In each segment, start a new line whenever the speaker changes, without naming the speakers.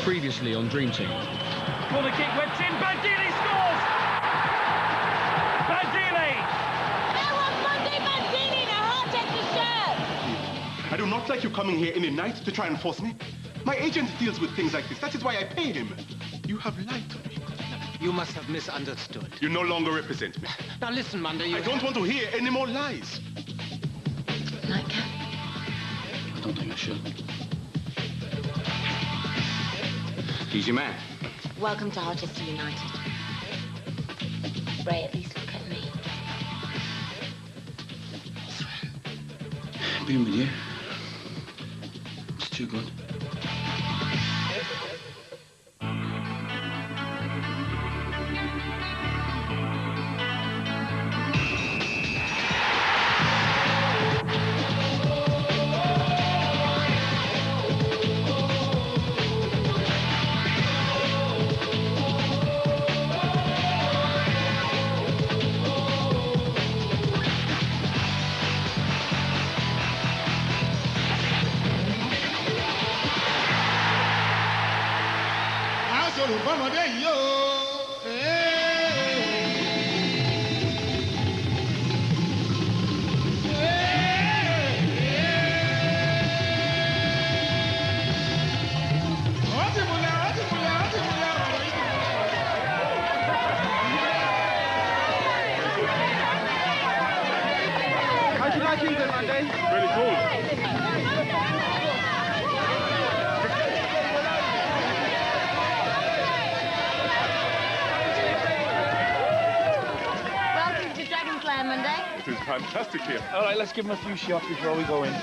previously on Dream Team.
Corner kick went in, Bandili scores! Bandili!
I want Monday Bandili to heart the shirt!
I do not like you coming here in the night to try and force me. My agent deals with things like this. That is why I pay him. You have lied to me.
You must have misunderstood.
You no longer represent me.
Now listen, Monday,
I don't want to hear any more lies.
Nightcap?
I don't think I should.
He's your man.
Welcome to Harchester United. Ray, at least look at me.
Being with you, it's too good.
Fantastic here.
All right, let's give him a few shots before we go in. All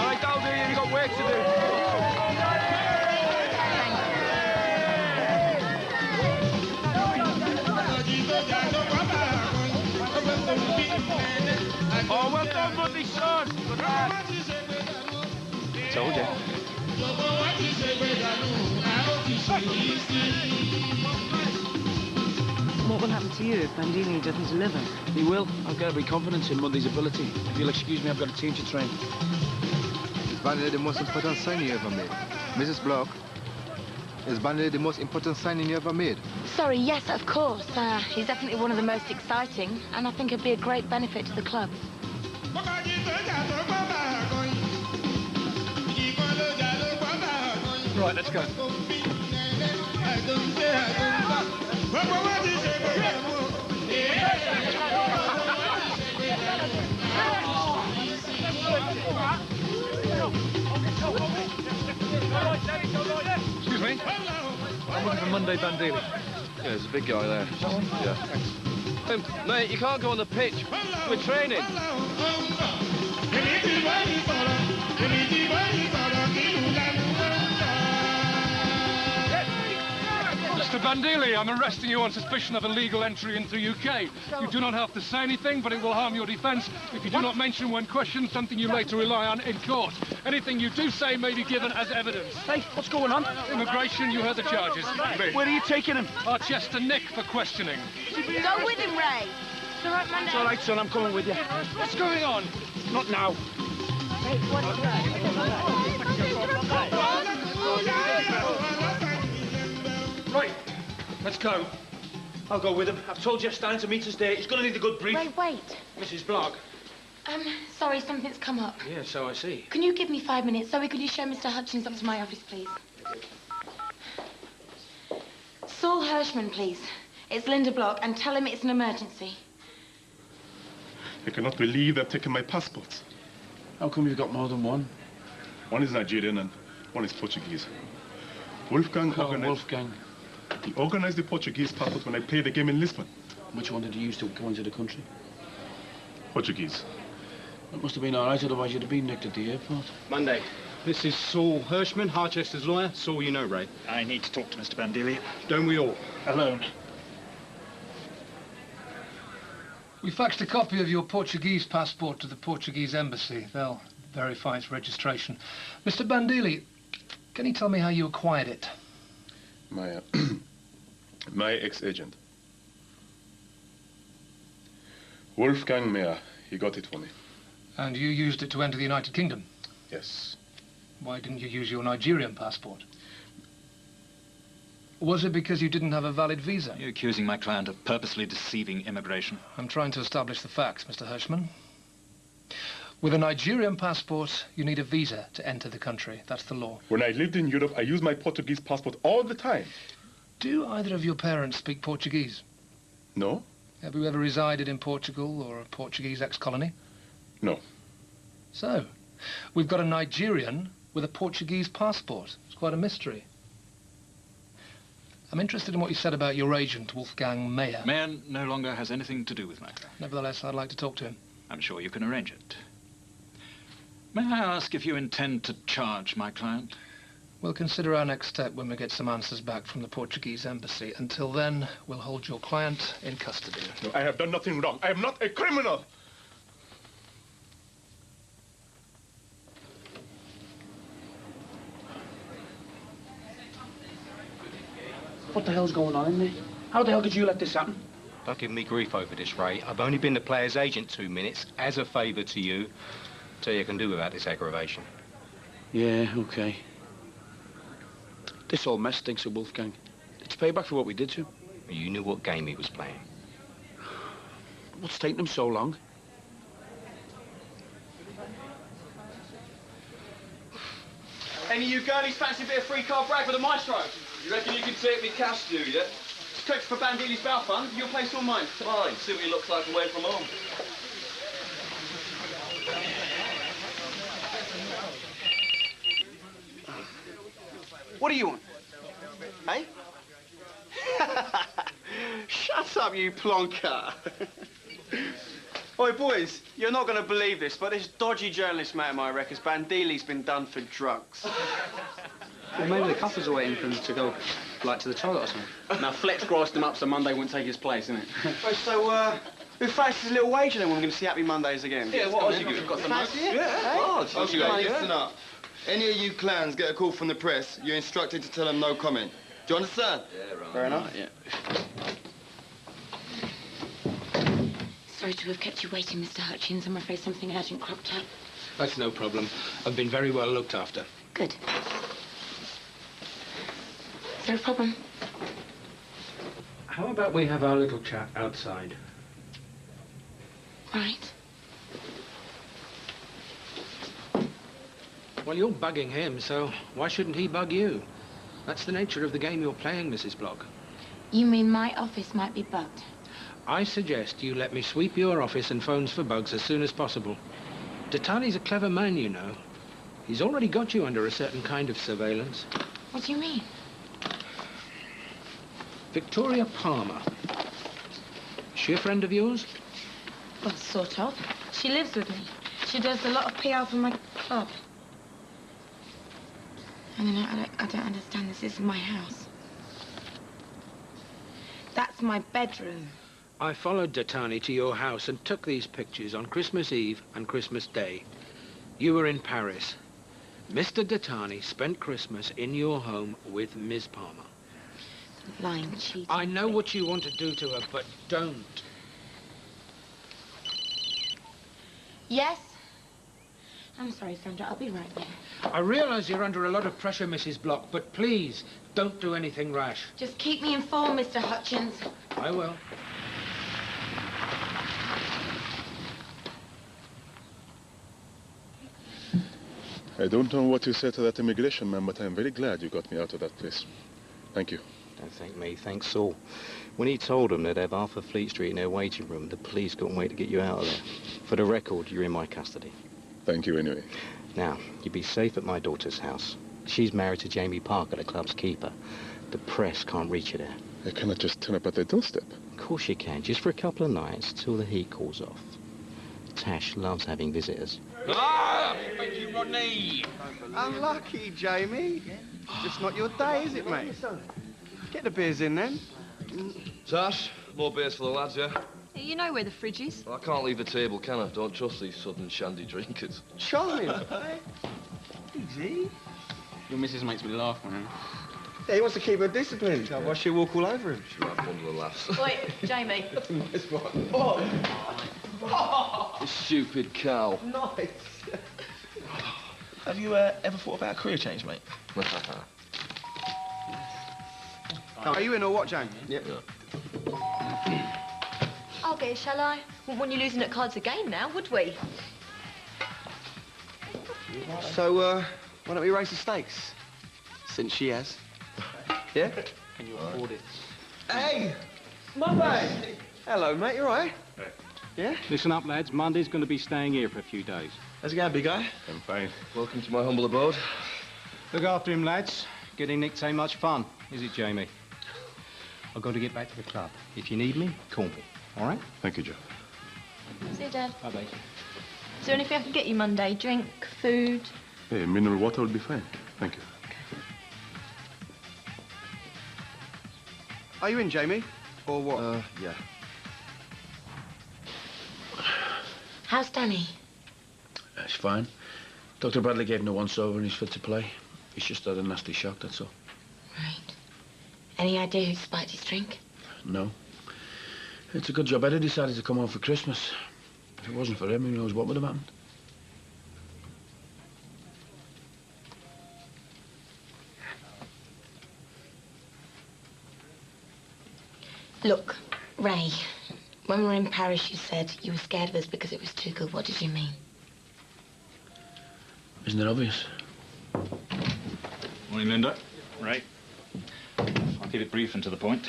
right, Daldy, you've got work to do. Oh, well done, Monday, son. Good lad.
Told you.
What will happen to you if Bandini doesn't deliver?
He will. I've got every confidence in Monday's ability. If you'll excuse me, I've got a team to train.
Is Bandili the most important signing you ever made? Mrs. Block, is Bandili the most important signing you ever made?
Sorry, yes, of course. He's definitely one of the most exciting, and I think it'd be a great benefit to the club.
Right, let's go. Excuse me? I'm looking for Monday Bandili.
Yeah, there's a big guy there. Yeah, thanks. Mate, you can't go on the pitch. We're training.
Mr. Bandili, I'm arresting you on suspicion of illegal entry into the UK. You do not have to say anything, but it will harm your defence if you do not mention when questioned something you later rely on in court. Anything you do say may be given as evidence.
Hey, what's going on?
Immigration, you heard the charges.
Where are you taking him?
Harchester Nick for questioning.
Go with him, Ray. It's all right, Monday.
It's all right, son, I'm coming with you.
What's going on?
Not now.
Ray, what's
Right, let's go. I'll go with him. I've told Jeff Stein to meet us there. He's going to need a good brief.
Ray, wait.
Mrs. Block.
Sorry, something's come up.
Yeah, so I see.
Can you give me 5 minutes? Zoe, could you show Mr. Hutchins up to my office, please? Saul Hirschman, please. It's Linda Block, and tell him it's an emergency.
I cannot believe they've taken my passports.
How come you've got more than one?
One is Nigerian and one is Portuguese. Wolfgang organized...
Wolfgang.
He organized the Portuguese passport when I played the game in Lisbon.
Which one did you use to go into the country?
Portuguese.
That must have been all right, otherwise you'd have been nicked at the airport.
Monday. This is Saul Hirschman, Harchester's lawyer. Saul, you know Ray.
I need to talk to Mr. Bandili.
Don't we all?
Alone.
We faxed a copy of your Portuguese passport to the Portuguese embassy. They'll verify its registration. Mr. Bandili, can you tell me how you acquired it?
My, my ex-agent. Wolfgang Meyer. He got it for me.
And you used it to enter the United Kingdom?
Yes.
Why didn't you use your Nigerian passport? Was it because you didn't have a valid visa?
You're accusing my client of purposely deceiving immigration.
I'm trying to establish the facts, Mr. Hirschman. With a Nigerian passport, you need a visa to enter the country. That's the law.
When I lived in Europe, I used my Portuguese passport all the time.
Do either of your parents speak Portuguese?
No?
Have you ever resided in Portugal or a Portuguese ex-colony?
No.
So, we've got a Nigerian with a Portuguese passport. It's quite a mystery. I'm interested in what you said about your agent, Wolfgang Meyer.
Meyer no longer has anything to do with my client.
Nevertheless, I'd like to talk to him.
I'm sure you can arrange it. May I ask if you intend to charge my client?
We'll consider our next step when we get some answers back from the Portuguese embassy. Until then, we'll hold your client in custody.
No, I have done nothing wrong. I am not a criminal.
What the hell's going on in there? How the hell did you let this happen?
Don't give me grief over this, Ray. I've only been the player's agent 2 minutes, as a favour to you. So you can do without this aggravation.
Yeah, okay. This whole mess stinks of Wolfgang. It's payback for what we did to him.
You knew what game he was playing.
What's taking him so long?
Any of you girlies fancy a bit of free car brag with a maestro?
You reckon you can take me cash, do you?
It's cooked for Bandili's bail fund. Your place or mine?
Fine. See what he looks like away from home.
What do you want? Hey? Shut up, you plonker. Oi, boys, you're not going to believe this, but this dodgy journalist mate of mine reckons Bandili's been done for drugs.
Well, maybe the couples are waiting for him to go, like, to the toilet or something.
Now, Flex grossed him up so Monday wouldn't take his place, isn't it? Right, so, who fancies a little wager then when we're going to see Happy Mondays again?
Yeah, what else you got some
fancy it?
Yeah,
odds.
Okay, listen up. Any of you clowns get a call from the press, you're instructed to tell them no comment. Do you understand?
Yeah, right.
Fair enough.
Yeah.
Sorry to have kept you waiting, Mr. Hutchins. I'm afraid something urgent cropped up.
That's no problem. I've been very well looked after.
Good. Is there a problem?
How about we have our little chat outside?
Right.
Well, you're bugging him, so why shouldn't he bug you? That's the nature of the game you're playing, Mrs. Block.
You mean my office might be bugged?
I suggest you let me sweep your office and phones for bugs as soon as possible. Datani's a clever man, you know. He's already got you under a certain kind of surveillance.
What do you mean?
Victoria Palmer. Is she a friend of yours?
Well, sort of. She lives with me. She does a lot of PR for my club. I don't understand. This is my house. That's my bedroom.
I followed Datani to your house and took these pictures on Christmas Eve and Christmas Day. You were in Paris. Mr. Datani spent Christmas in your home with Ms. Palmer.
Lying, cheating.
I know what you want to do to her, but don't.
Yes? I'm sorry, Sandra. I'll be right there.
I realize you're under a lot of pressure, Mrs. Block, but please, don't do anything rash.
Just keep me informed, Mr. Hutchins.
I will.
I don't know what you said to that immigration man, but I'm very glad you got me out of that place. Thank you.
Don't thank me, thanks Saul. When he told them they'd have Arthur Fleet Street in their waiting room, the police couldn't wait to get you out of there. For the record, you're in my custody.
Thank you anyway.
Now, you'll be safe at my daughter's house. She's married to Jamie Parker, the club's keeper. The press can't reach you there.
I cannot just turn up at their doorstep.
Of course you can, just for a couple of nights, till the heat cools off. Tash loves having visitors.
Ah! Thank you, Rodney!
Unlucky, Jamie. Just not your day, is it, mate? Get the beers in, then.
Tash, more beers for the lads, yeah?
You know where the fridge is.
Well, I can't leave the table, can I? Don't trust these sudden shandy drinkers.
Charming. Easy.
Your missus makes me laugh, man.
Yeah, he wants to keep her disciplined. Otherwise she'll walk all over him.
She'll have fun with the laughs.
Wait, Jamie.
Nice one. Oh.
You stupid cow.
Nice. Have you ever thought about a career change, mate?
Are you in or what, Jane?
Yep.
I'll go, shall I? Wouldn't want you losing at cards again now, would we?
So, why don't we raise the stakes? Since she has. Yeah?
Can you afford it?
Hey! Monday! Hello, mate, you all right? Yeah?
Listen up, lads. Monday's going to be staying here for a few days.
How's it going, big guy?
I'm fine. Welcome to my humble abode.
Look after him, lads. Getting nicked ain't much fun, is it, Jamie? I've got to get back to the club. If you need me, call me. All right?
Thank you, Joe.
See you, Dad.
Bye-bye.
Is there anything I can get you Monday? Drink, food?
Hey, mineral water will be fine. Thank you.
Are you in, Jamie? Or what?
Yeah.
How's Danny?
It's fine. Dr. Bradley gave him a once-over and he's fit to play. He's just had a nasty shock, that's all.
Right. Any idea who spiked his drink?
No. It's a good job Eddie decided to come home for Christmas. If it wasn't for him, who knows what would have happened.
Look, Ray, when we were in Paris, you said you were scared of us because it was too good. What did you mean?
Isn't it obvious?
Morning, Linda. Right. I'll keep it brief and to the point.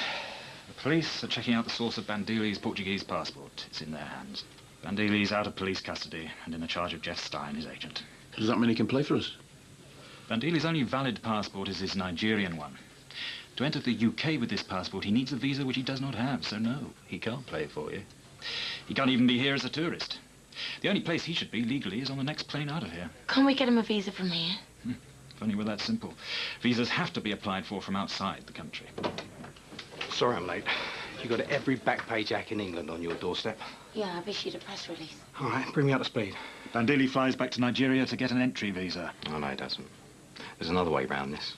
The police are checking out the source of Bandili's Portuguese passport. It's in their hands. Bandili's out of police custody and in the charge of Jeff Stein, his agent.
Does that mean he can play for us?
Bandili's only valid passport is his Nigerian one. To enter the UK with this passport, he needs a visa which he does not have, so no, he can't play for you. He can't even be here as a tourist. The only place he should be legally is on the next plane out of here.
Can't we get him a visa from here?
If only we're that simple. Visas have to be applied for from outside the country.
Sorry I'm late. You've got every back page hack in England on your doorstep.
Yeah, I've issued a press release.
All right, bring me up to speed.
Bandili flies back to Nigeria to get an entry visa.
Oh, no, he doesn't. There's another way round this.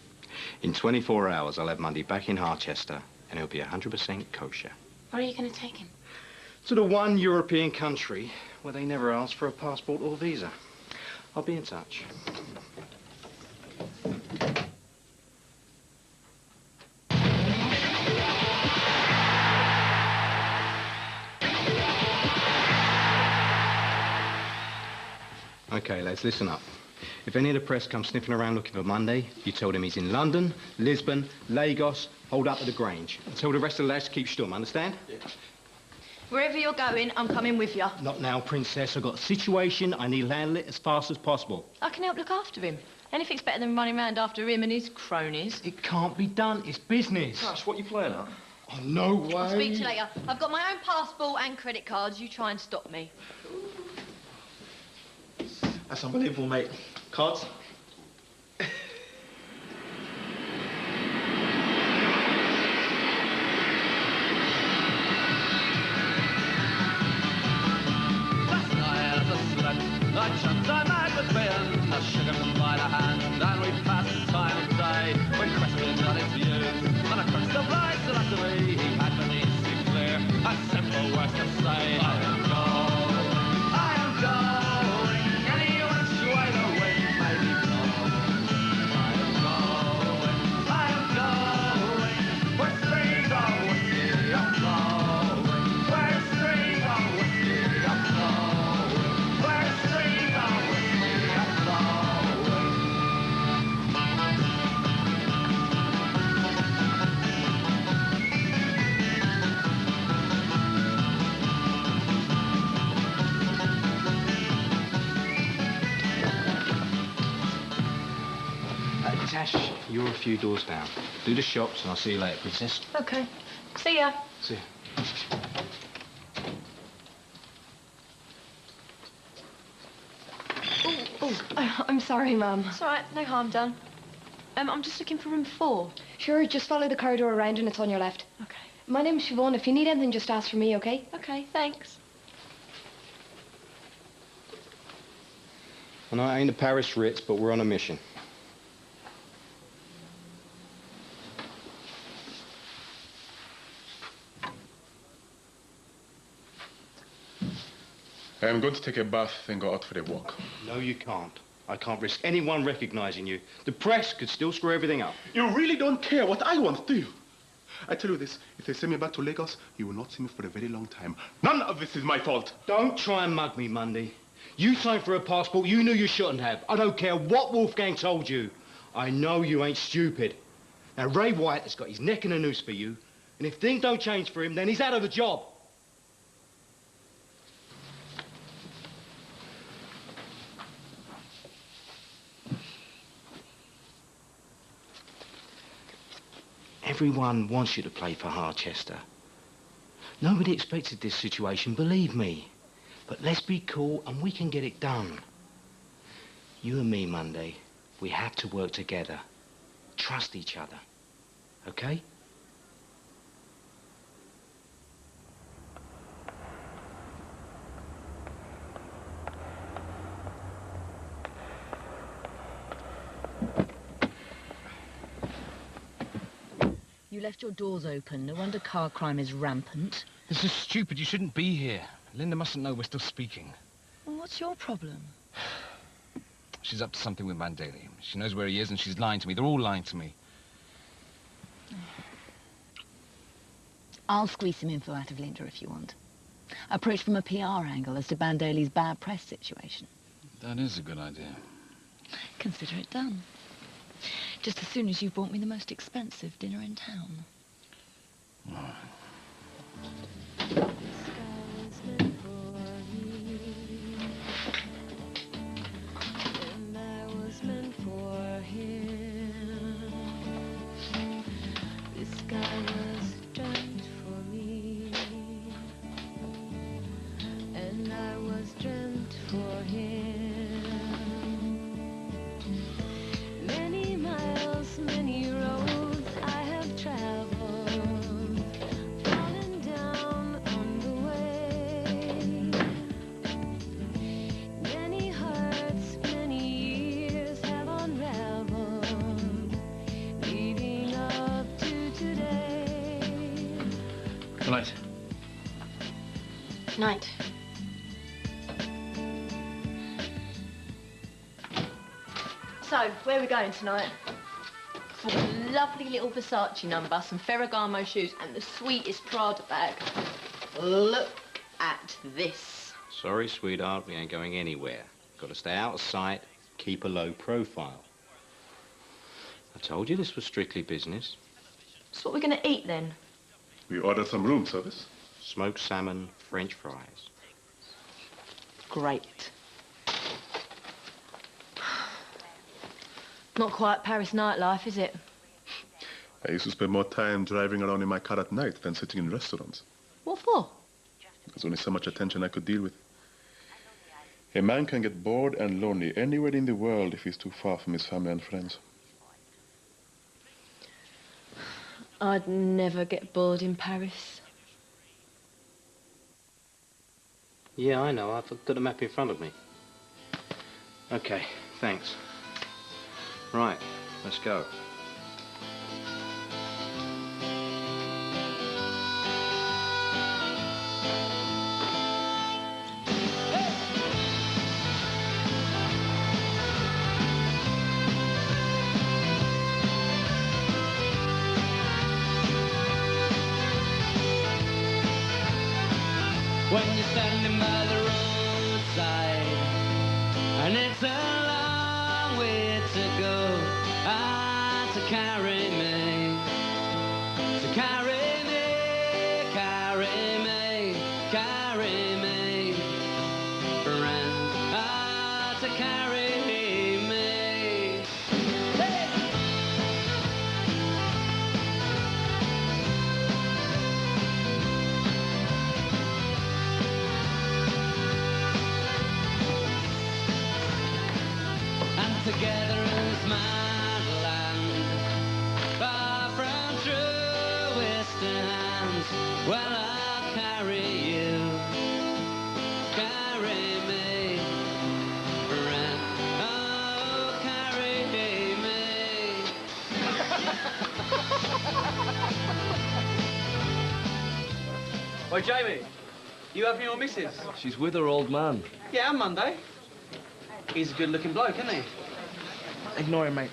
In 24 hours, I'll have Monday back in Harchester, and he'll be 100% kosher.
Where are you going to take him?
To the one European country where they never ask for a passport or visa. I'll be in touch. Okay, lads, listen up. If any of the press come sniffing around looking for Monday, you tell them he's in London, Lisbon, Lagos, hold up at the Grange. And tell the rest of the lads to keep stum, understand? Yeah.
Wherever you're going, I'm coming with you.
Not now, Princess. I've got a situation. I need to handle it as fast as possible.
I can help look after him. Anything's better than running around after him and his cronies.
It can't be done. It's business.
Gosh, what are you playing at?
Oh, no way.
I'll speak to you later. I've got my own passport and credit cards. You try and stop me.
That's unbelievable, mate. Cards?
I jumped on my good friend, I shook him by the hand, and we passed the time of day. When questions got into you, and I crossed the lights so that's the way he had the needs to be clear. A simple words to say, I am going, any which way the wind may be blowing. I am going, where streams of whiskey are flowing, where streams of whiskey are flowing, where streams of whiskey are flowing.
Tash, you're a few doors down. Do the shops, and I'll see you later, Princess.
Okay. See ya.
See you.
I'm sorry, Mum. It's all right. No harm done. I'm just looking for room 4.
Sure, just follow the corridor around and it's on your left.
Okay.
My name's Siobhan. If you need anything, just ask for me, okay?
Okay, thanks.
I know it ain't the Paris Ritz, but we're on a mission.
I'm going to take a bath and go out for a walk.
No, you can't. I can't risk anyone recognizing you. The press could still screw everything up.
You really don't care what I want, do you? I tell you this, if they send me back to Lagos, you will not see me for a very long time. None of this is my fault.
Don't try and mug me, Mundy. You signed for a passport you knew you shouldn't have. I don't care what Wolfgang told you. I know you ain't stupid. Now, Ray White has got his neck in a noose for you, and if things don't change for him, then he's out of a job. Everyone wants you to play for Harchester. Nobody expected this situation, believe me. But let's be cool and we can get it done. You and me, Monday, we have to work together. Trust each other. Okay?
You left your doors open. No wonder car crime is rampant.
This is stupid. You shouldn't be here. Linda mustn't know we're still speaking.
Well, what's your problem?
She's up to something with Bandeli. She knows where he is and she's lying to me. They're all lying to me.
I'll squeeze some info out of Linda if you want. Approach from a PR angle as to Bandeli's bad press situation.
That is a good idea.
Consider it done. Just as soon as you've bought me the most expensive dinner in town.
Good night.
Night.
So, where are we going tonight? For a lovely little Versace number, some Ferragamo shoes, and the sweetest Prada bag. Look at this.
Sorry, sweetheart, we ain't going anywhere. Got to stay out of sight, keep a low profile. I told you this was strictly business.
So what are we going to eat, then?
We ordered some room service.
Smoked salmon, French fries.
Great. Not quite Paris nightlife, is it?
I used to spend more time driving around in my car at night than sitting in restaurants.
What for?
There's only so much attention I could deal with. A man can get bored and lonely anywhere in the world if he's too far from his family and friends.
I'd never get bored in Paris.
Yeah, I know. I've got a map in front of me. Okay, thanks. Right, let's go.
When you're standing by the roadside and it's a long way to go, to carry me, to carry me, carry me, carry me, friend, to carry me. Hey! Together in this mad land, far from truest hands, well, I'll carry you, carry me, friend, oh, carry me.
Oi, Jamie, You having your missus?
She's with her old man.
Yeah, on Monday. He's a good-looking bloke, isn't he?
Ignore him, mate.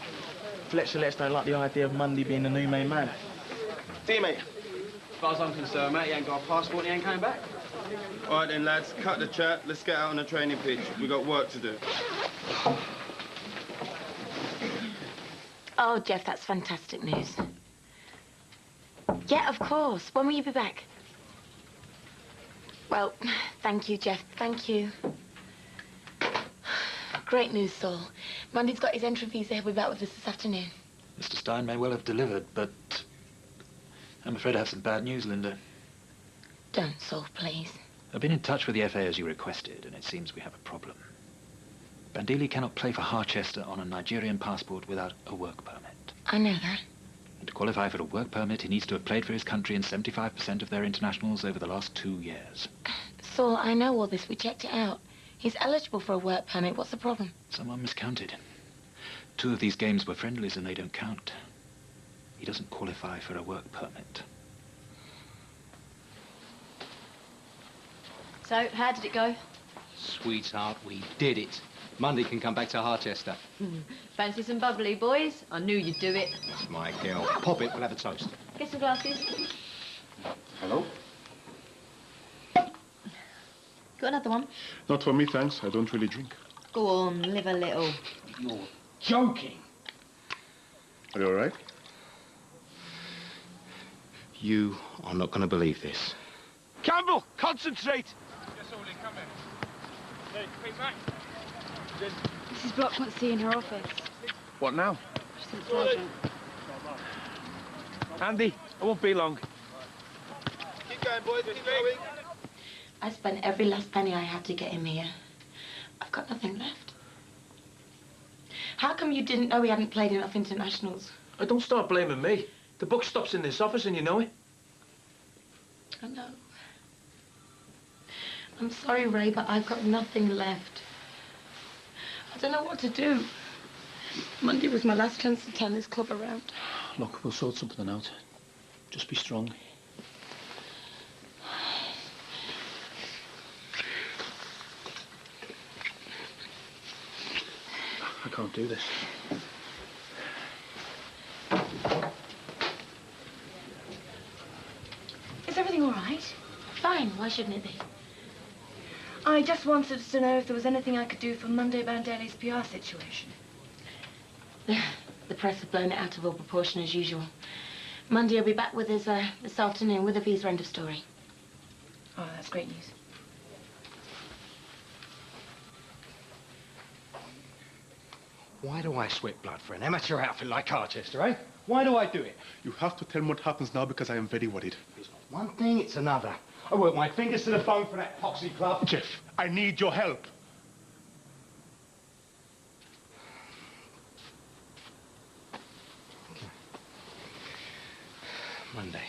Fletcher Letts don't like the idea of Mundy being the new main man.
Do you, mate? As far as I'm concerned, mate, he ain't got a passport and he ain't coming back.
All right then, lads, cut the chat. Let's get out on the training pitch. We got work to do.
Oh, Jeff, that's fantastic news. Yeah, of course. When will you be back? Well, thank you, Jeff. Thank you. Great news, Saul. Mundy's got his entry visa. He'll be back with us this afternoon.
Mr. Stein may well have delivered, but I'm afraid I have some bad news, Linda.
Don't, Saul, please.
I've been in touch with the FA as you requested, and it seems we have a problem. Bandili cannot play for Harchester on a Nigerian passport without a work permit.
I know that.
And to qualify for a work permit, he needs to have played for his country in 75% of their internationals over the last 2 years.
Saul, I know all this. We checked it out. He's eligible for a work permit. What's the problem?
Someone miscounted. 2 of these games were friendlies and they don't count. He doesn't qualify for a work permit.
So, how did it go?
Sweetheart, we did it. Monday can come back to Harchester.
Fancy some bubbly, boys? I knew you'd do it.
It's my girl. Pop it, we'll have a toast.
Get some glasses.
Hello?
Got another one?
Not for me, thanks. I don't really drink.
Go on, live a little.
You're joking.
Are you all right?
You are not going to believe this.
Campbell, concentrate.
Yes, Ollie, come in. Hey, hey, Mac.
Mrs. Block wants to see you in her office.
What now?
She said it's urgent.
Andy, I won't be long.
Keep going, boys. Keep going.
I spent every last penny I had to get him here. I've got nothing left. How come you didn't know he hadn't played enough internationals?
Don't start blaming me. The buck stops in this office and you know it.
I know. I'm sorry, Ray, but I've got nothing left. I don't know what to do. Monday was my last chance to turn this club around.
Look, we'll sort something out. Just be strong. I can't do this.
Is everything all right?
Fine, why shouldn't it be?
I just wanted to know if there was anything I could do for Monday Bandeli's PR situation.
The press have blown it out of all proportion as usual. Monday will be back with us this afternoon with a visa, end of story.
Oh, that's great news.
Why do I sweat blood for an amateur outfit like Harchester, eh? Why do I do it?
You have to tell me what happens now because I am very worried.
It's not one thing, it's another. I work my fingers to the bone for that poxy club.
Jeff, I need your help.
Monday.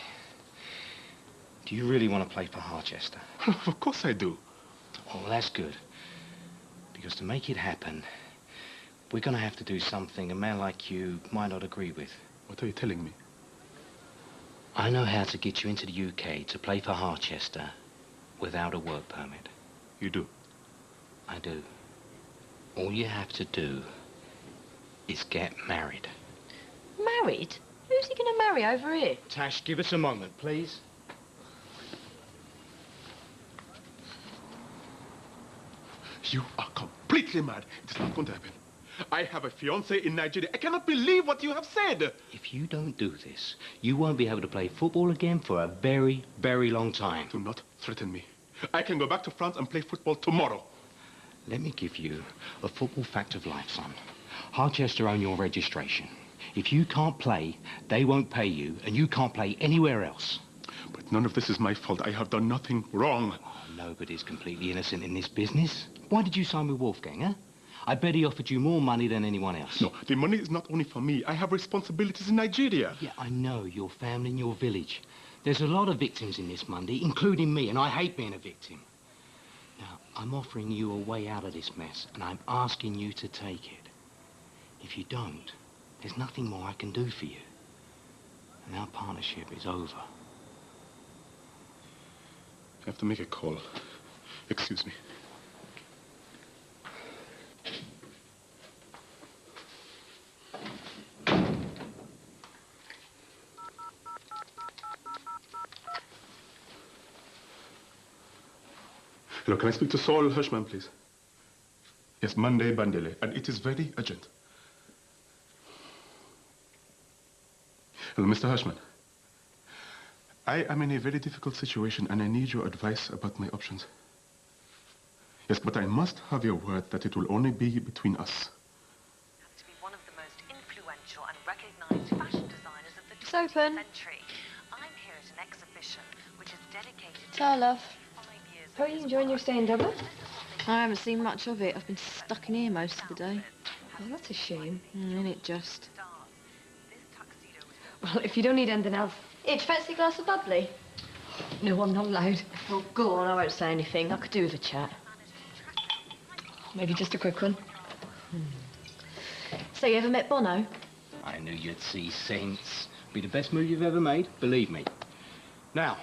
Do you really want to play for Harchester?
Of course I do.
Oh, well, that's good. Because to make it happen, we're going to have to do something a man like you might not agree with.
What are you telling me?
I know how to get you into the UK to play for Harchester without a work permit.
You do?
I do. All you have to do is get married.
Married? Who's he going to marry over here?
Tash, give us a moment, please.
You are completely mad. It's not going to happen. I have a fiancé in Nigeria. I cannot believe what you have said.
If you don't do this, you won't be able to play football again for a very, very long time.
Do not threaten me. I can go back to France and play football tomorrow.
Let me give you a football fact of life, son. Harchester own your registration. If you can't play, they won't pay you, and you can't play anywhere else.
But none of this is my fault. I have done nothing wrong.
Oh, nobody's completely innocent in this business. Why did you sign with Wolfgang, huh? I bet he offered you more money than anyone else.
No, the money is not only for me. I have responsibilities in Nigeria.
Yeah, I know. Your family and your village. There's a lot of victims in this, Monday, including me, and I hate being a victim. Now, I'm offering you a way out of this mess, and I'm asking you to take it. If you don't, there's nothing more I can do for you. And our partnership is over.
I have to make a call. Excuse me. Hello, can I speak to Saul Hirschman, please? Yes, Monday Bandele, and it is very urgent. Hello, Mr. Hirschman. I am in a very difficult situation, and I need your advice about my options. Yes, but I must have your word that it will only be between us.
To be one of the most influential and recognized fashion designers of the
It's
20th
open.
century. I'm here at an exhibition which is dedicated to
So, love. How are you enjoying your stay in Dublin?
I haven't seen much of it. I've been stuck in here most of the day.
Oh, that's a shame.
Ain't it just?
Well, if you don't need anything else. Hey, do you fancy a glass of bubbly? No, I'm not allowed. Well, go on, I won't say anything. I could do with a chat. Maybe just a quick one. So, you ever met Bono?
I knew you'd see sense. Be the best move you've ever made, believe me. Now,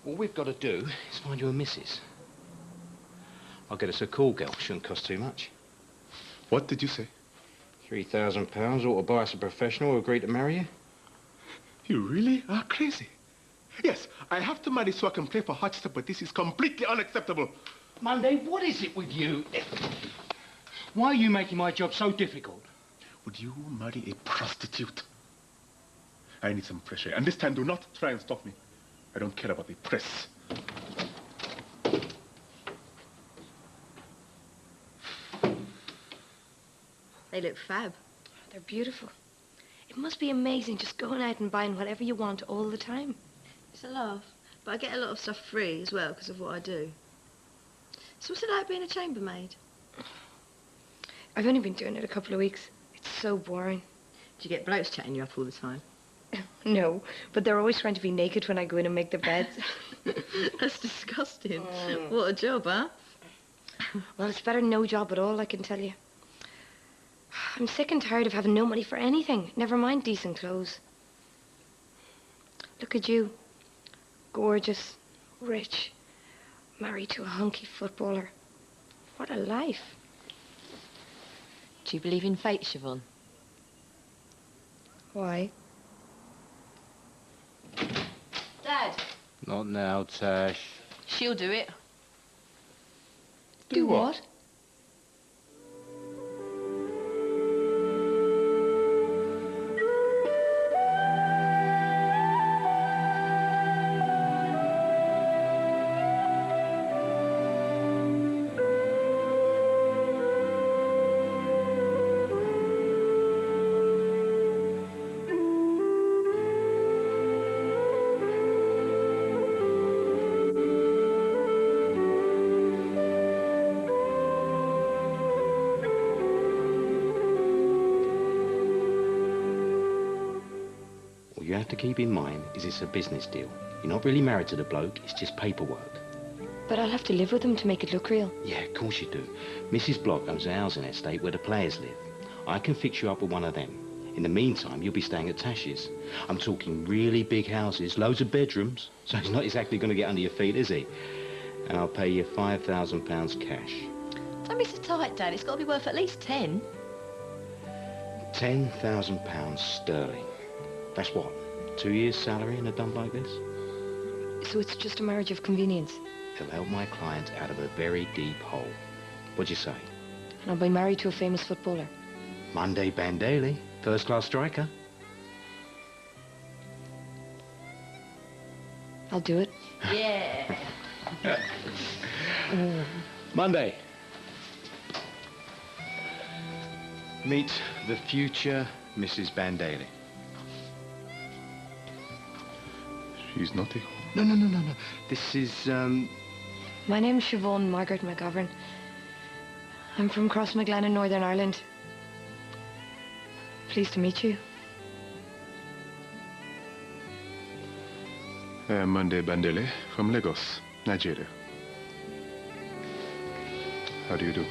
all we've got to do is find you a missus. I'll get us a call girl. Shouldn't cost too much.
What did you say?
£3,000 ought to buy us a professional who agreed to marry you.
You really are crazy. Yes, I have to marry so I can play for Hotspur, but this is completely unacceptable.
Monday, what is it with you? Why are you making my job so difficult?
Would you marry a prostitute? I need some fresh air, and this time do not try and stop me. I don't care about the press.
They look fab. They're beautiful. It must be amazing just going out and buying whatever you want all the time.
It's a laugh. But I get a lot of stuff free as well because of what I do. So what's it like being a chambermaid?
I've only been doing it a couple of weeks. It's so boring.
Do you get blokes chatting you up all the time?
No, but they're always trying to be naked when I go in and make the beds.
That's disgusting. What a job, huh?
Well, it's better than no job at all, I can tell you. I'm sick and tired of having no money for anything, never mind decent clothes. Look at you. Gorgeous, rich, married to a hunky footballer. What a life.
Do you believe in fate, Siobhan?
Why?
Dad.
Not now, Tash.
She'll do it.
Do what?
All you have to keep in mind is it's a business deal. You're not really married to the bloke, it's just paperwork.
But I'll have to live with him to make it look real.
Yeah, of course you do. Mrs. Block owns a housing estate where the players live. I can fix you up with one of them. In the meantime, you'll be staying at Tash's. I'm talking really big houses, loads of bedrooms, so he's not exactly going to get under your feet, is he? And I'll pay you £5,000 cash.
Don't be so tight, Dad. It's got to be worth at least 10.
£10,000 sterling. That's what, 2 years' salary in a dump like this?
So it's just a marriage of convenience.
It'll help my client out of a very deep hole. What'd you say?
And I'll be married to a famous footballer.
Monday Bandele, first-class striker.
I'll do it.
Yeah.
Monday. Meet the future Mrs. Bandele.
She's naughty.
No. This is,
My name's Siobhan Margaret McGovern. I'm from Crossmaglen in Northern Ireland. Pleased to meet you.
Monday Bandele from Lagos, Nigeria. How do you do?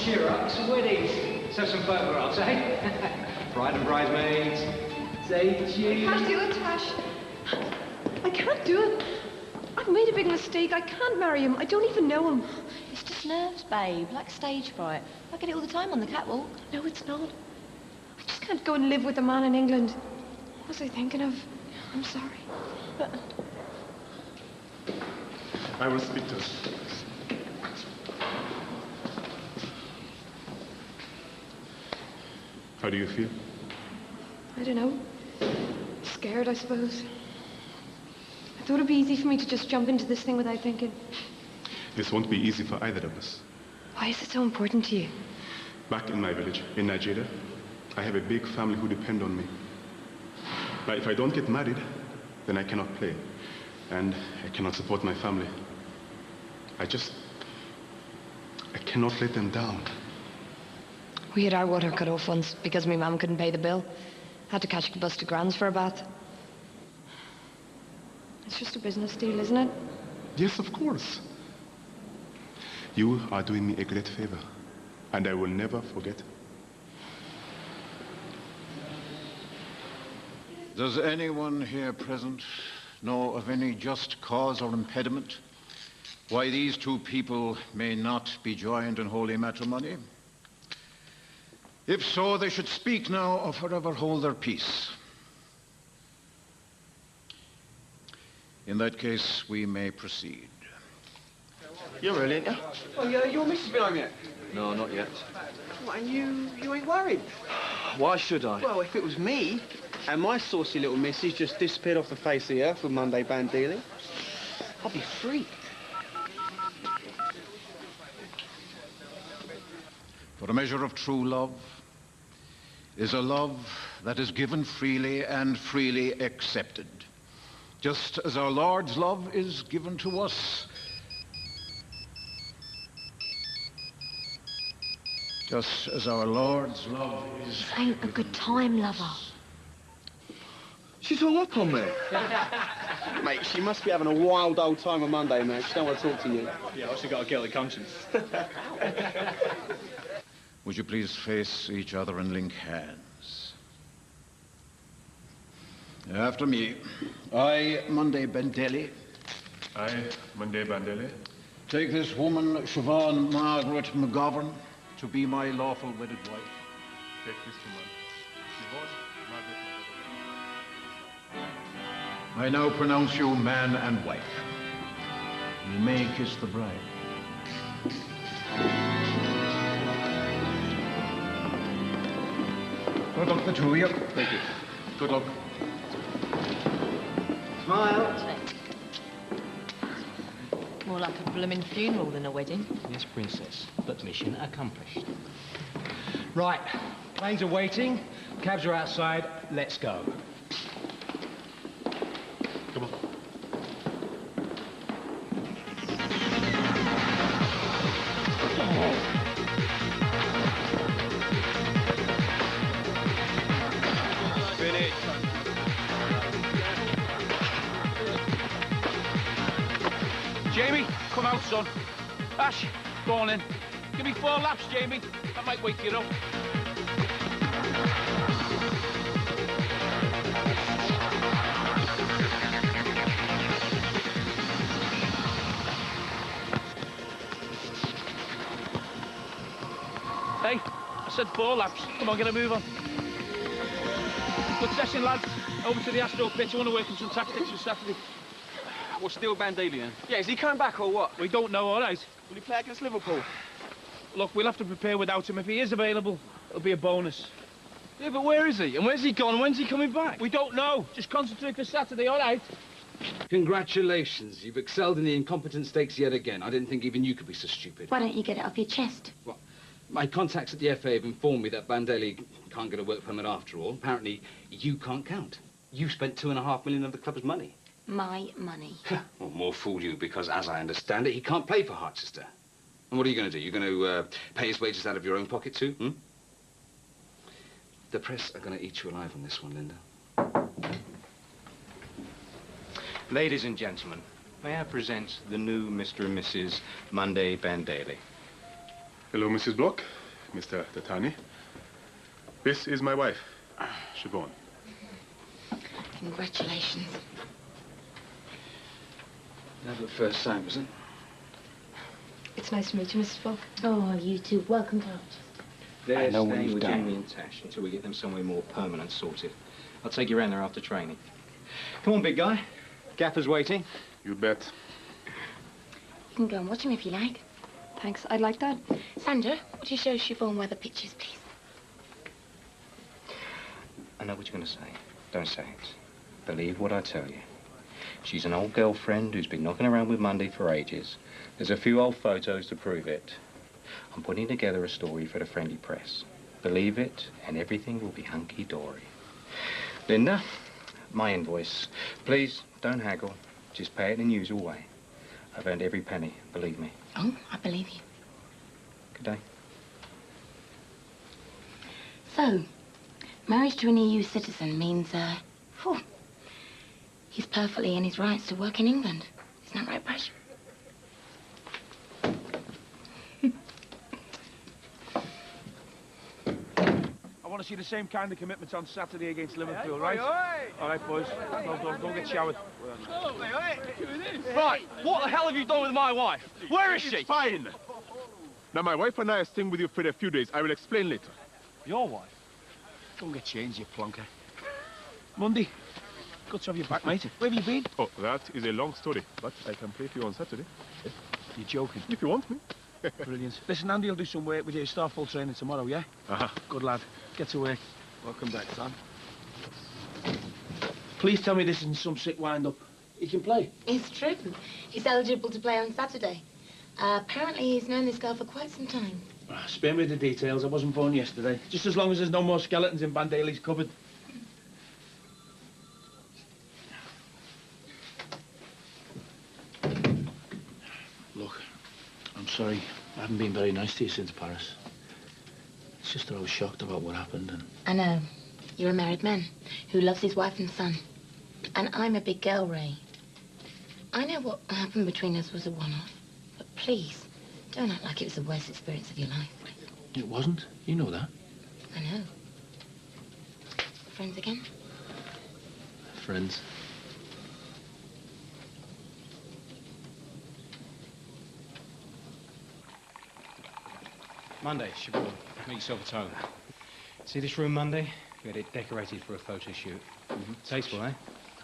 cheer up. It's a wedding. Let's have some photographs, eh? Bride and bridesmaids. Say cheese.
I can't do it, Tash. I can't do it. I've made a big mistake. I can't marry him. I don't even know him.
It's just nerves, babe, like stage fright. I get it all the time on the catwalk.
No, it's not. I just can't go and live with a man in England. What was I thinking of? I'm sorry. But...
I will speak to her. How do you feel?
I don't know. Scared, I suppose. I thought it'd be easy for me to just jump into this thing without thinking.
This won't be easy for either of us.
Why is it so important to you?
Back in my village, in Nigeria, I have a big family who depend on me. But if I don't get married, then I cannot play. And I cannot support my family. I cannot let them down.
We had our water cut off once because my mum couldn't pay the bill. Had to catch a bus to Grand's for a bath. It's just a business deal, isn't it?
Yes, of course. You are doing me a great favor, and I will never forget.
Does anyone here present know of any just cause or impediment why these two people may not be joined in holy matrimony? If so, they should speak now or forever hold their peace. In that case, we may proceed.
You're early, ain't you? Oh, yeah, your missus been home yet?
No, not yet.
What, and you ain't worried?
Why should I?
Well, if it was me, and my saucy little missus just disappeared off the face of the earth with Monday Bandili, I'd be free.
For a measure of true love is a love that is given freely and freely accepted. Just as our Lord's love is given to us. Just as our Lord's love is...
Ain't a good time, lover.
She's hung up on me. Mate, she must be having a wild old time on Monday, man. She don't want to talk to you.
Yeah, also got a guilty conscience.
Would you please face each other and link hands? After me. I, Monday Bandili.
I, Monday Bandili.
Take this woman, Siobhan Margaret McGovern, to be my lawful wedded wife.
Take this woman, Siobhan Margaret McGovern.
I now pronounce you man and wife. You may kiss the bride. Good luck, the two of you.
Thank you.
Good luck.
Smile.
More like a blooming funeral than a wedding.
Yes, Princess, but mission accomplished. Right, planes are waiting, cabs are outside, let's go.
Come on.
Finish.
Jamie, come out, son. Ash, go on in. Give me 4 laps, Jamie. That might wake you up. Hey, I said 4 laps. Come on, get a move on. Good session, lads. Over to the Astro pitch. I want to work on some tactics for Saturday.
We're still Bandili, then? Yeah, is he coming back or what?
We don't know, all right?
Will he play against Liverpool?
Look, we'll have to prepare without him. If he is available, it'll be a bonus.
Yeah, but where is he? And where's he gone? When's he coming back?
We don't know. Just concentrate for Saturday, all right?
Congratulations. You've excelled in the incompetent stakes yet again. I didn't think even you could be so stupid.
Why don't you get it off your chest?
Well, my contacts at the FA have informed me that Bandeli can't get a work permit after all. Apparently, you can't count. You spent £2.5 million of the club's money.
My money.
Well, more fool you, because as I understand it, he can't play for Harchester. And what are you going to do? You're going to pay his wages out of your own pocket too, hmm? The press are going to eat you alive on this one, Linda.
Ladies and gentlemen, may I present the new Mr. and Mrs. Monday Bandili.
Hello, Mrs. Block, Mr. Tatani. This is my wife, Siobhan.
Congratulations.
Love at first sight, was it?
It's nice to meet you, Mrs. Block.
Oh, you too. Welcome to
They're
know what
staying
you've
with
done.
Jamie and Tash until we get them somewhere more permanent sorted. I'll take you around there after training. Come on, big guy. Gaffer's waiting.
You bet.
You can go and watch him if you like.
Thanks, I'd like that.
Sandra, would you show Siobhan where the pictures, please?
I know what you're going to say. Don't say it. Believe what I tell you. She's an old girlfriend who's been knocking around with Monday for ages. There's a few old photos to prove it. I'm putting together a story for the friendly press. Believe it, and everything will be hunky-dory. Linda, my invoice. Please, don't haggle. Just pay it in the usual way. I've earned every penny, believe me.
Oh, I believe you.
Good day.
So, marriage to an EU citizen means, whew, he's perfectly in his rights to work in England. Isn't that right, Prash?
I want to see the same kind of commitment on Saturday against Liverpool, right? All right, boys. Don't get showered.
Right, what the hell have you done with my wife? Where is she?
It's fine. Now, my wife and I are staying with you for a few days. I will explain later.
Your wife? Don't get changed, you plonker. Monday, good to have you back, mate. Where have you been?
Oh, that is a long story, but I can play for you on Saturday.
You're joking.
If you want me.
Brilliant. Listen, Andy will do some work with you. Start full training tomorrow, yeah? Good lad. Get to work.
Welcome back, son. Please tell me this isn't some sick wind-up. He can play.
It's true. He's eligible to play on Saturday. Apparently he's known this girl for quite some time.
Spare me the details. I wasn't born yesterday. Just as long as there's no more skeletons in Bandaley's cupboard. Look, I'm sorry. I haven't been very nice to you since Paris. It's just that I was shocked about what happened and...
I know. You're a married man who loves his wife and son. And I'm a big girl, Ray. I know what happened between us was a one-off. But please, don't act like it was the worst experience of your life.
It wasn't. You know that.
I know. Friends again?
Friends.
Monday, Siobhan. Make yourself at home. See this room, Monday? We had it decorated for a photo shoot. Tasteful, eh?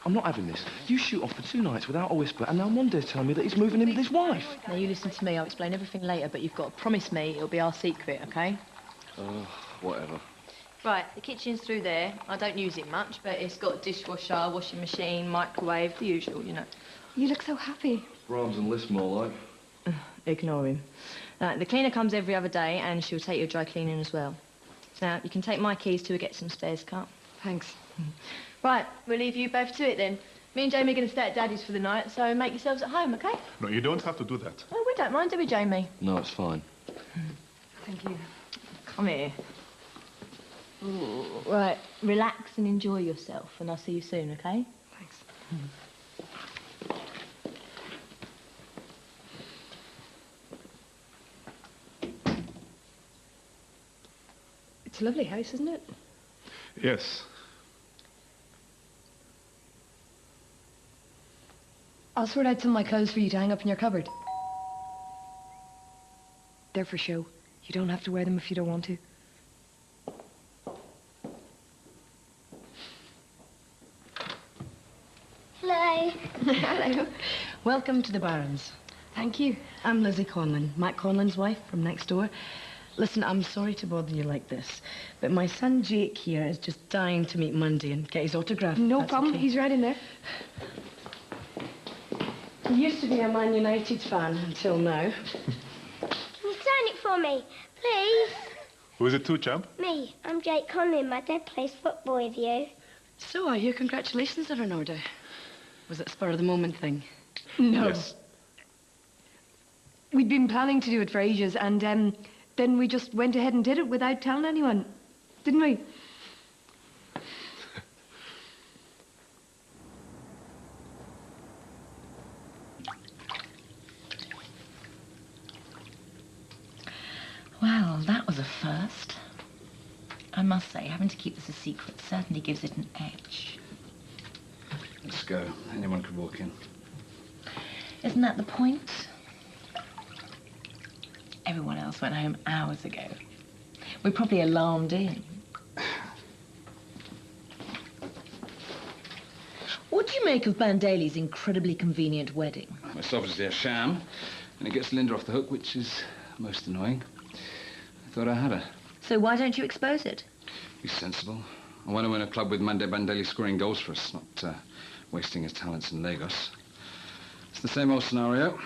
I'm not having this. You shoot off for 2 nights without a whisper, and now Monday's telling me that he's moving in with his wife.
Now, you listen to me. I'll explain everything later, but you've got to promise me it'll be our secret, OK?
Oh, whatever.
Right, the kitchen's through there. I don't use it much, but it's got dishwasher, washing machine, microwave, the usual, you know.
You look so happy.
Brahms and Liszt more like.
Ignore him. The cleaner comes every other day, and she'll take your dry cleaning as well. Now, you can take my keys till we get some stairs cut.
Thanks.
Right, we'll leave you both to it then. Me and Jamie are going to stay at Daddy's for the night, so make yourselves at home, OK?
No, you don't have to do that.
Oh, we don't mind, do we, Jamie?
No, it's fine.
Thank you. Come here. Ooh, right, relax and enjoy yourself, and I'll see you soon, OK?
Thanks. It's a lovely house, isn't it?
Yes.
I'll sort out some of my clothes for you to hang up in your cupboard. They're for show. You don't have to wear them if you don't want to.
Hello.
Hello.
Welcome to the Barons.
Thank you.
I'm Lizzie Conlon, Matt Conlon's wife from next door. Listen, I'm sorry to bother you like this, but my son Jake here is just dying to meet Monday and get his autograph.
No
That's
problem.
okay.
He's right in there.
He used to be a Man United fan until now.
Can you sign it for me, please?
Who is it to, champ?
Me. I'm Jake Conlon. My dad plays football with you.
So I hear congratulations are in order. Was it a spur of the moment thing?
No.
Yes.
We'd been planning to do it for ages, and then we just went ahead and did it without telling anyone, didn't we?
first. I must say, having to keep this a secret certainly gives it an edge.
Let's go. Anyone could walk in.
Isn't that the point? Everyone else went home hours ago. We're probably alarmed in. What do you make of Bandeli's incredibly convenient wedding?
Well, it's obviously a sham, and it gets Linda off the hook, which is most annoying. I thought I had her.
So why don't you expose it?
Be sensible. I want to win a club with Monday Bandeli scoring goals for us, not wasting his talents in Lagos. It's the same old scenario.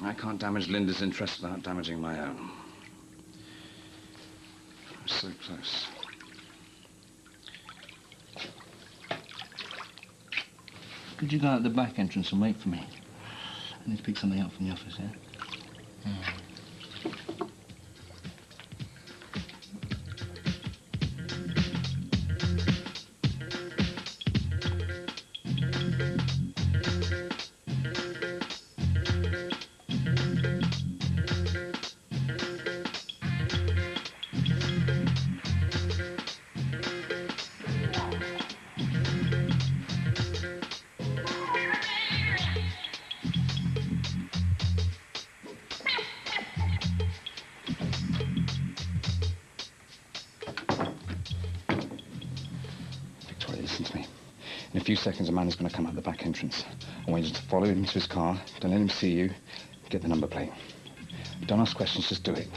I can't damage Linda's interest without damaging my own. We're so close.
Could you go out the back entrance and wait for me? I need to pick something up from the office, yeah?
Listen to me. In a few seconds, a man is going to come out the back entrance. I want you to follow him to his car. Don't let him see you. Get the number plate. Don't ask questions, just do it.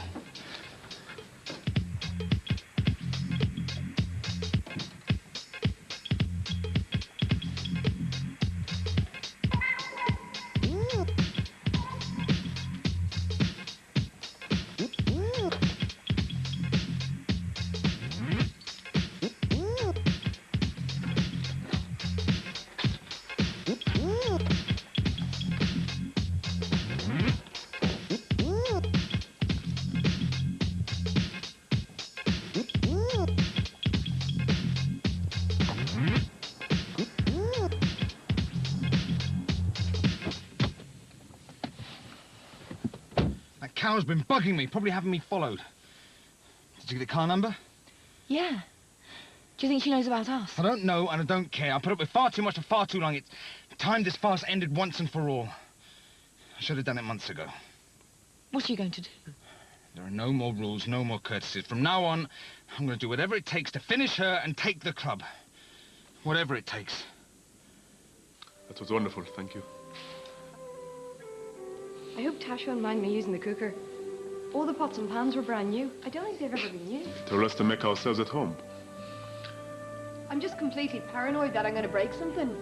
Cow's been bugging me, probably having me followed. Did you get the car number?
Yeah. Do you think she knows about us?
I don't know and I don't care. I put up with far too much for far too long. It's time this farce ended once and for all. I should have done it months ago.
What are you going to do?
There are no more rules, no more courtesies. From now on, I'm going to do whatever it takes to finish her and take the club. Whatever it takes.
That was wonderful, thank you.
I hope Tash won't mind me using the cooker. All the pots and pans were brand new. I don't think they've ever been used.
Told us to make ourselves at home.
I'm just completely paranoid that I'm going to break something.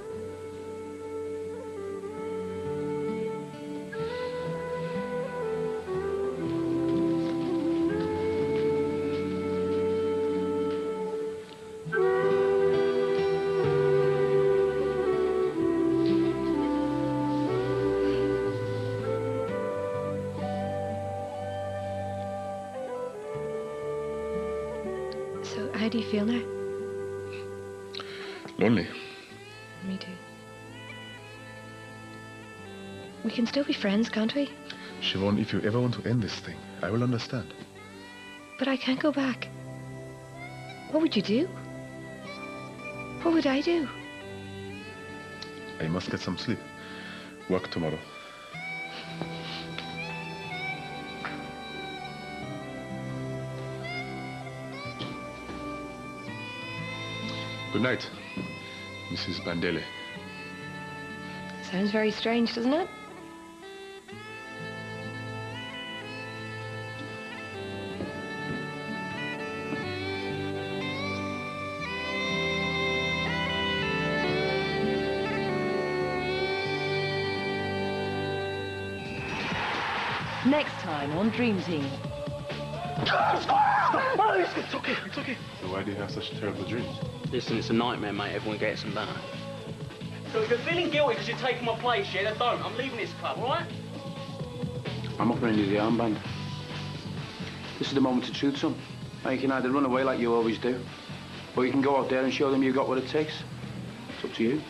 How do you feel now?
Lonely.
Me too. We can still be friends, can't we?
Siobhan, if you ever want to end this thing, I will understand.
But I can't go back. What would you do? What would I do?
I must get some sleep. Work tomorrow. Good night, Mrs. Bandeli.
Sounds very strange, doesn't it?
Next time on Dream Team.
It's okay, it's okay.
So why do you have such terrible dreams?
Listen, it's a nightmare, mate. Everyone gets them done. So if you're feeling guilty because you're taking my place, yeah, then don't. I'm leaving this club, all right?
I'm offering you the armband. This is the moment of truth, son. Now, you can either run away like you always do, or you can go out there and show them you've got what it takes. It's up to you.